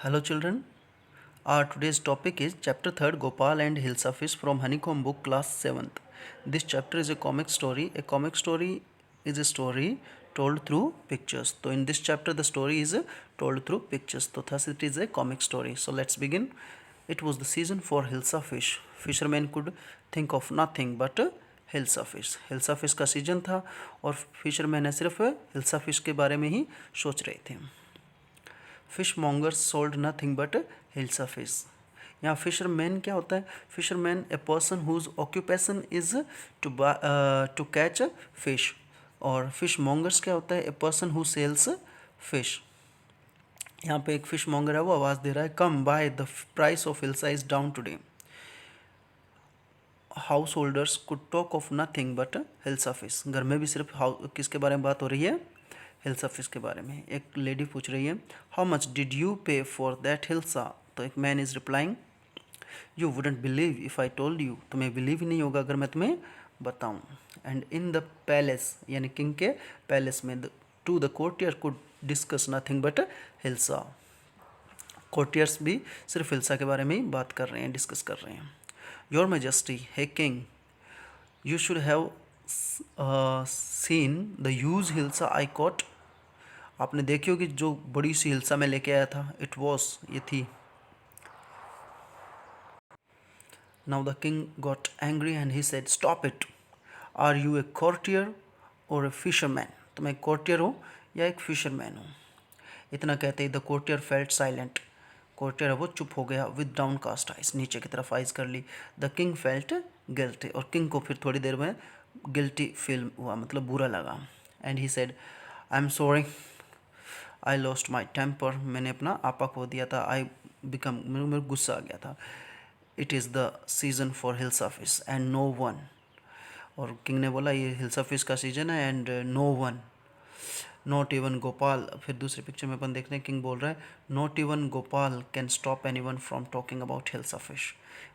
Hello children, our today's topic is chapter 3rd Gopal and Hilsa Fish from Honeycomb book class 7th. This chapter is a comic story. A comic story is a story told through pictures. So in this chapter the story is told through pictures. So thus it is a comic story. So let's begin. It was the season for Hilsa Fish. Fishermen could think of nothing but hilsa fish. Hilsa fish का season था और fisherman ने सिर्फ hilsa fish के बारे में ही सोच रहे थे. Fish mongers sold nothing but hilsa fish. यहाँ फिशरमैन क्या होता है? Fisherman a person whose occupation is to catch fish. और फिश मॉन्गर्स क्या होता है? A person who sells fish. यहाँ पे एक फिश मॉन्गर है, वो आवाज़ दे रहा है, come by the price of hilsa is down today. House holders could talk of nothing but hilsa fish. घर में भी सिर्फ किसके बारे में बात हो रही है? हिल्सा फिश के बारे में. एक लेडी पूछ रही है, how much did you pay for that hilsa? तो एक man is replying, you wouldn't believe if I told you. तुम्हें बिलीव ही नहीं होगा अगर मैं तुम्हें बताऊं. एंड इन द पैलेस, यानी किंग के पैलेस में, to the courtier could discuss nothing but hilsa. Courtiers भी सिर्फ हिल्सा के बारे में ही बात कर रहे हैं, डिस्कस कर रहे हैं. योर मेजेस्टी, हे king, you should have seen the huge hilsa I caught. आपने देखी होगी जो बड़ी सी हिल्सा में लेके आया था. इट वॉज, ये थी. Now the king got angry and he said, stop it. Are you a courtier or a fisherman? तुम एक कॉर्टियर हो या एक फिशरमैन हो? इतना कहते ही the courtier felt silent. Courtier है वो चुप हो गया. विद डाउन कास्ट आइज, नीचे की तरफ आइज कर ली. द किंग फेल्ट गिल्टी, और किंग को फिर थोड़ी देर में गिल्टी फील हुआ, मतलब बुरा लगा. And he said, I am sorry, I lost my temper. मैंने अपना आपा खो दिया था. आई बिकम, मेरे गुस्सा आ गया था. It is the season for hilsa fish and no one. और किंग ने बोला ये हिल्सा फिश का सीजन है and no one, not even Gopal. फिर दूसरे पिक्चर में अपन देखते हैं किंग बोल रहा है, not even Gopal can stop any one from talking about hilsa fish.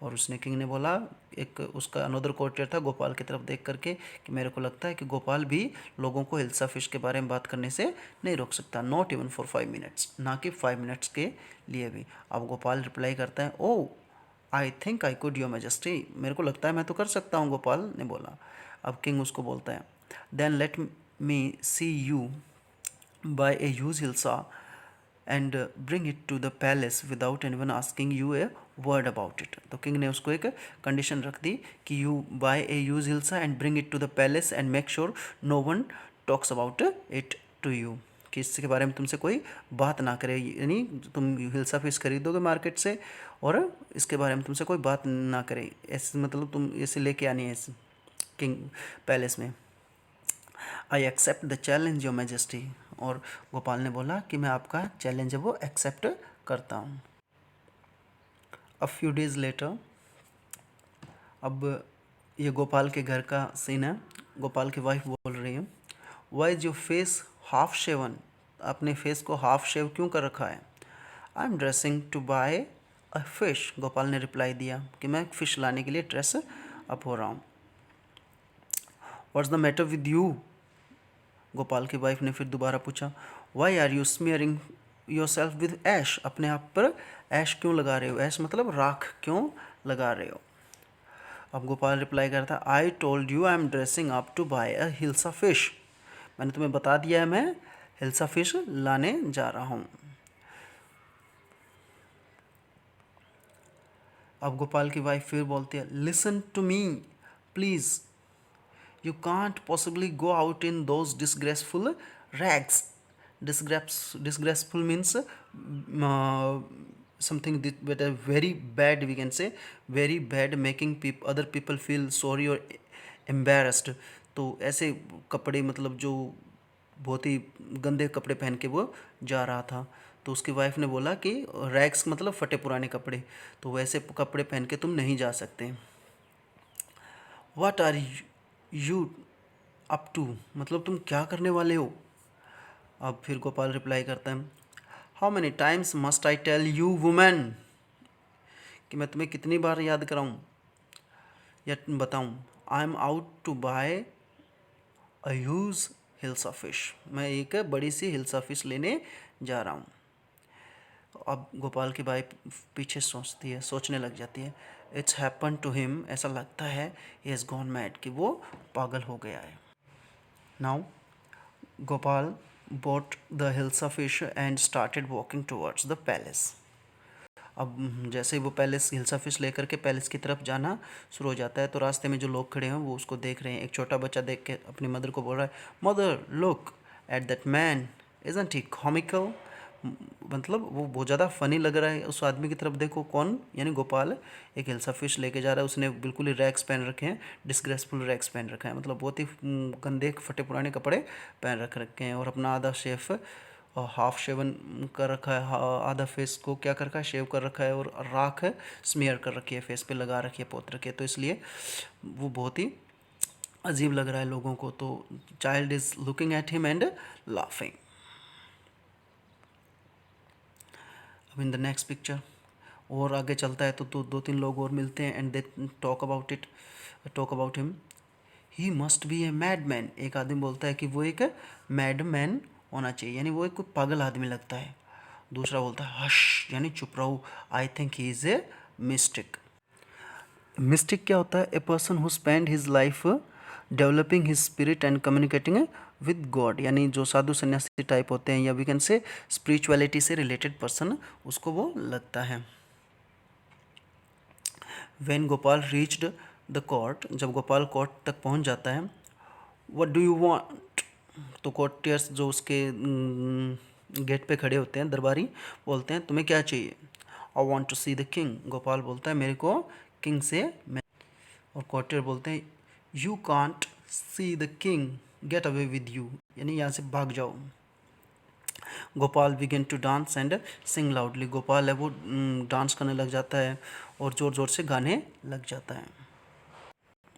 और उसने, किंग ने बोला, एक उसका अनदर कोर्टियर था गोपाल की तरफ देख करके, कि मेरे को लगता है कि गोपाल भी लोगों को हिल्सा फिश के बारे में बात करने से नहीं रोक सकता. नॉट इवन फॉर 5 मिनट्स, ना कि 5 मिनट्स के लिए भी. अब गोपाल रिप्लाई करता है, oh I think I could your majesty. मेरे को लगता है मैं तो कर सकता हूँ, गोपाल ने बोला. अब किंग उसको बोलता है, then let me see you by a huge hilsa and bring it to the palace without anyone asking you a word about it. तो किंग ने उसको एक कंडीशन रख दी कि you buy a huge hilsa and bring it to the palace and make sure no one talks about it to you. कि इसके बारे में तुमसे कोई बात ना करे, यानी तुम हिल्सा फिश खरीदोगे मार्केट से और इसके बारे में तुमसे कोई बात ना करे, ऐसे मतलब तुम इसे लेके आनी है किंग पैलेस में. I accept the challenge your majesty. और गोपाल ने बोला कि मैं आपका चैलेंज है वो एक्सेप्ट करता हूँ. अ फ्यू डेज लेटर, अब ये गोपाल के घर का सीन है. गोपाल की वाइफ बोल रही है, why is your face half shaven? अपने फेस को हाफ शेव क्यों कर रखा है? I am dressing to buy a fish. Gopal ने रिप्लाई दिया कि मैं फिश लाने के लिए ड्रेस अप हो रहा हूँ. What's the matter with you? Gopal की वाइफ ने फिर दोबारा पूछा, why are you smearing yourself with ash? अपने आप पर ऐश क्यों लगा रहे हो? ऐश मतलब राख क्यों लगा रहे हो? अब गोपाल रिप्लाई करता, I told you I am dressing up to buy a hilsa fish. मैंने तुम्हें बता दिया है मैं हिल्सा फिश लाने जा रहा हूँ. अब गोपाल की वाइफ फिर बोलती है, listen to me please, you can't possibly go out in those disgraceful rags. Disgraceful means something that are very bad, we can say very bad, making other people feel sorry or embarrassed. तो ऐसे कपड़े, मतलब जो बहुत ही गंदे कपड़े पहन के वो जा रहा था. तो उसकी वाइफ ने बोला कि रैग्स मतलब फटे पुराने कपड़े, तो वैसे कपड़े पहन के तुम नहीं जा सकते. What are you up to, मतलब तुम क्या करने वाले हो? अब फिर गोपाल रिप्लाई करता है, how many times must I tell you woman? कि मैं तुम्हें कितनी बार याद कराऊं या बताऊं? I am out to buy a huge hilsa fish. मैं एक बड़ी सी हिल्सा फिश लेने जा रहा हूँ. अब गोपाल की बाई पीछे सोचती है, सोचने लग जाती है, इट्स हैपन टू हिम, ऐसा लगता है ही हैज़ गॉन मैड, कि वो पागल हो गया है। Now Gopal bought the hilsa fish and started walking towards the palace. अब जैसे ही वो पैलेस हिल्सा फिश लेकर के पैलेस की तरफ जाना शुरू हो जाता है, तो रास्ते में जो लोग खड़े हैं वो उसको देख रहे हैं। एक छोटा बच्चा देख के अपनी मदर को बोल रहा है, mother look at that man, isn't he comical, मतलब वो बहुत ज़्यादा फनी लग रहा है, उस आदमी की तरफ देखो। कौन? यानी गोपाल एक हिल्सा फिश लेके जा रहा है, उसने बिल्कुल ही रैक्स पहन रखे हैं, डिस्ग्रेसफुल रैक्स पहन रखा है, मतलब बहुत ही गंदे फटे पुराने कपड़े पहन रखे हैं, और अपना आधा शेफ हाफ शेवन कर रखा है, आधा फेस को क्या कर रखा है, शेव कर रखा है, और राख स्मीयर कर रखी है, फेस पे लगा रखी है, पोत रखी है, तो इसलिए वो बहुत ही अजीब लग रहा है लोगों को। तो child is looking at him and laughing. अब इन द नेक्स्ट पिक्चर और आगे चलता है, तो दो तीन लोग और मिलते हैं, and they talk about him. He must be a mad man, एक आदमी बोलता है कि वो एक मैड मैन होना चाहिए, यानी वो एक कोई पागल आदमी लगता है। दूसरा बोलता है हश, यानी चुप रहो, I think he is a mystic. Mistake क्या होता है? A person who spend his life developing his spirit and communicating with God, यानी जो साधु सन्यासी टाइप होते हैं, या वी कैन से स्पिरिचुअलिटी से रिलेटेड पर्सन, उसको वो लगता है। When Gopal reached the court, जब गोपाल कोर्ट तक पहुंच जाता है, व्हाट डू यू वांट, तो कोर्टियर्स जो उसके गेट पे खड़े होते हैं, दरबारी, बोलते हैं तुम्हें क्या चाहिए? I want to see the king, Gopal बोलता है मेरे को किंग से और कोर्टियर बोलते हैं you can't see the king, get away with you, यानी यहाँ से भाग जाओ। Gopal begin to dance and sing loudly, Gopal है वो डांस करने लग जाता है और ज़ोर ज़ोर से गाने लग जाता है।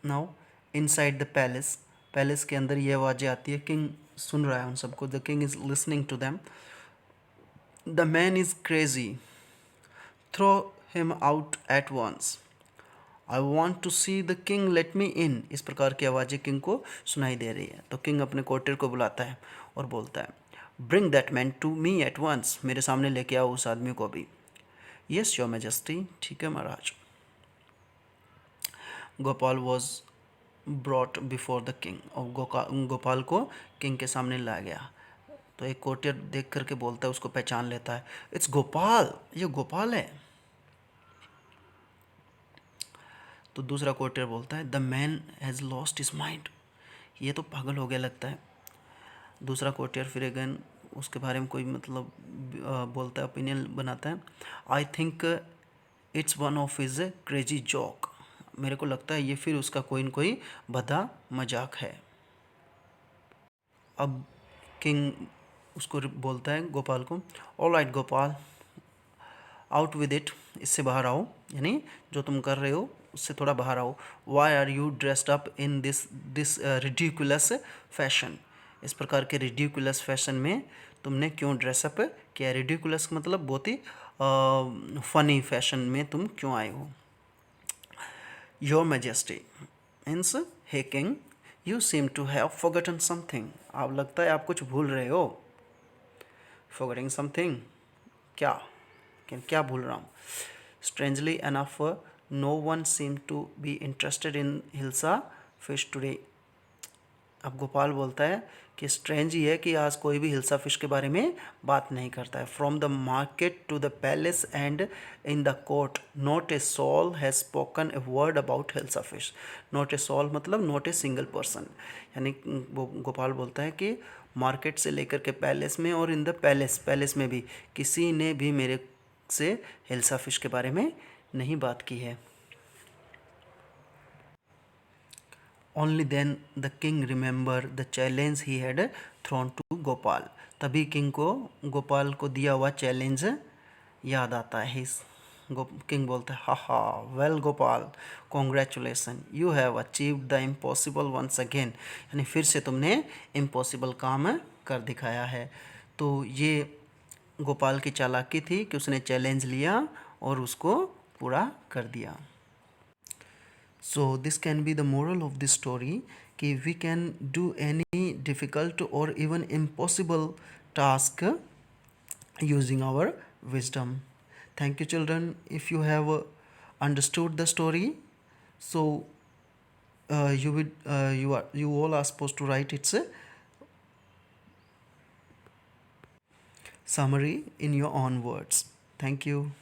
Now inside the palace, palace के अंदर ये आवाज़ें आती है, किंग सुन रहा है उन सबको, the king is listening to them. The man is crazy, throw him out at once, I want to see the king, let me in, इस प्रकार की आवाज़ें किंग को सुनाई दे रही है। तो किंग अपने कोर्टियर को बुलाता है और बोलता है bring that man to me at once, मेरे सामने लेके आओ उस आदमी को अभी। यस योर मैजेस्टी, ठीक है महाराज। Gopal was brought before the king, और गोपाल को किंग के सामने लाया गया। तो एक कोर्टियर देख करके बोलता है, उसको पहचान लेता है, इट्स गोपाल, ये गोपाल है। तो दूसरा कोर्टियर बोलता है the man has lost his mind, ये तो पागल हो गया लगता है। दूसरा कोर्टियर फिर अगेन उसके बारे में कोई मतलब बोलता है, ओपिनियन बनाता है, I think it's one of his crazy joke, मेरे को लगता है ये फिर उसका कोई न कोई भद्दा मजाक है। अब किंग उसको बोलता है गोपाल को, all right Gopal, out with it, इससे बाहर आओ, यानी जो तुम कर रहे हो उससे थोड़ा बाहर आओ। Why are you dressed up in this ridiculous fashion, इस प्रकार के रिडिकुलस फैशन में तुमने क्यों ड्रेसअप किया? रिडिकुलस मतलब बहुत ही फनी फैशन में तुम क्यों आए हो? योर मैजेस्टी मीन्स हे king, you seem to have forgotten something, आप लगता है आप कुछ भूल रहे हो। फॉरगेटिंग समथिंग, क्या क्या भूल रहा हूँ? Strangely enough no one seem to be interested in hilsa fish today. अब गोपाल बोलता है कि स्ट्रेंज ही है कि आज कोई भी हिल्सा फिश के बारे में बात नहीं करता है। From the market to the palace and in the court not a soul has spoken a word about hilsa fish. Not a soul मतलब नॉट ए सिंगल पर्सन, यानी वो गोपाल बोलता है कि मार्केट से लेकर के पैलेस में और इन द पैलेस में भी किसी ने भी मेरे से हिल्सा फिश के बारे में नहीं बात की है। Only then the king remember the challenge he had thrown to Gopal, तभी किंग को गोपाल को दिया हुआ चैलेंज याद आता है। किंग बोलता है ha ha, well Gopal, congratulation, you have achieved the impossible once again, यानी फिर से तुमने इम्पॉसिबल काम कर दिखाया है। तो ये गोपाल की चालाकी थी कि उसने चैलेंज लिया और उसको पूरा कर दिया। So this can be the moral of this story कि we can do any difficult or even impossible task using our wisdom. Thank you, children. If you have understood the story, so you all are supposed to write its summary in your own words. Thank you.